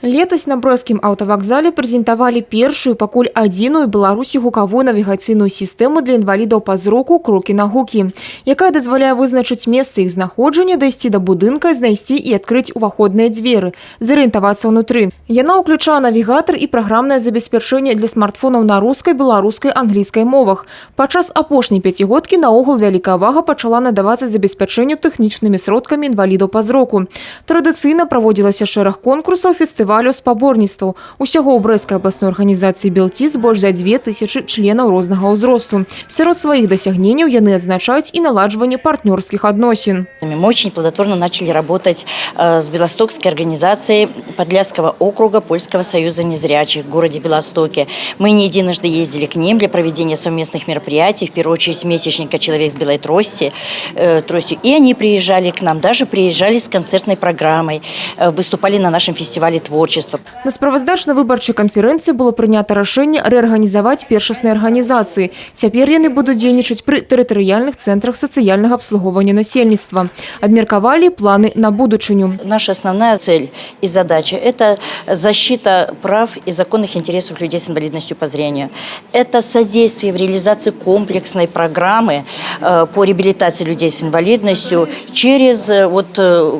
Летась на брэсцкім аўтавакзале прэзентавалі першую пакуль адзіную Беларусі гукавую навігацыйную сістэму для інвалідаў па зроку «Крокі на гукі», якая дазваляе вызначыць месца іх знаходжання, дайсці да будынка, знайсці і адкрыць уваходныя дзверы, зарыентавацца ўнутры. Яна ўключае навігатар і праграмнае забеспячэнне для смартфонаў на рускай, беларускай, англійскай мовах. Падчас апошняй пяцігодкі наогул вялікая ўвага пачала надавацца забеспячэнню тэхнічнымі сродкамі інвалідаў па зроку. Традыцыйна праводзілася шэраг конкурсаў, фестывалю спаборніцтваў. Усяго ў брэсцкай абласной арганізацыі «Белтис» больш за 2000 членаў рознага ўзросту. Сярод сваіх дасягненняў яны адзначаюць і наладжванне партнёрскіх адносін. Мы очень плодотворно начали работать с Белостокской организацией Подляского округа Польского союза незрячих в городе Белостоке. Мы не единожды ездили к ним для проведения совместных мероприятий, в первую очередь месячника «Человек с белой тростью». И они приезжали к нам, даже приезжали с концертной программой, выступали на нашем фестивале творчества. На справаздачна-выбарчай канферэнцыі было прынята рашэнне рэарганізаваць першасныя арганізацыі. Цяпер яны будуць дзейнічаць пры тэрытарыяльных цэнтрах сацыяльнага абслугоўвання насельніцтва. Абмеркавалі планы на будучыню. Наша основная цель и задача – это защита прав и законных интересов людей с инвалидностью по зрению. Это содействие в реализации комплексной программы по реабилитации людей с инвалидностью через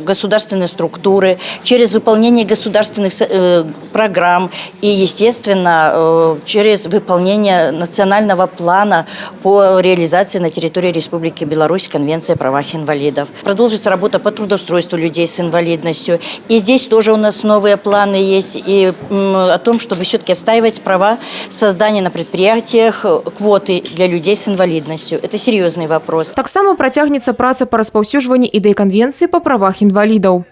государственные структуры, через выполнение государственных программ и, естественно, через выполнение национального плана по реализации на территории Республики Беларусь Конвенции о правах инвалидов. Продолжится работа по трудоустройству людей с инвалидностью. И здесь тоже у нас новые планы есть и о том, чтобы все-таки отстаивать права создания на предприятиях квоты для людей с инвалидностью. Это серьезный вопрос. Таксама працягнецца праца па распаўсюджванні ідэй Конвенцыі па правах інвалідаў.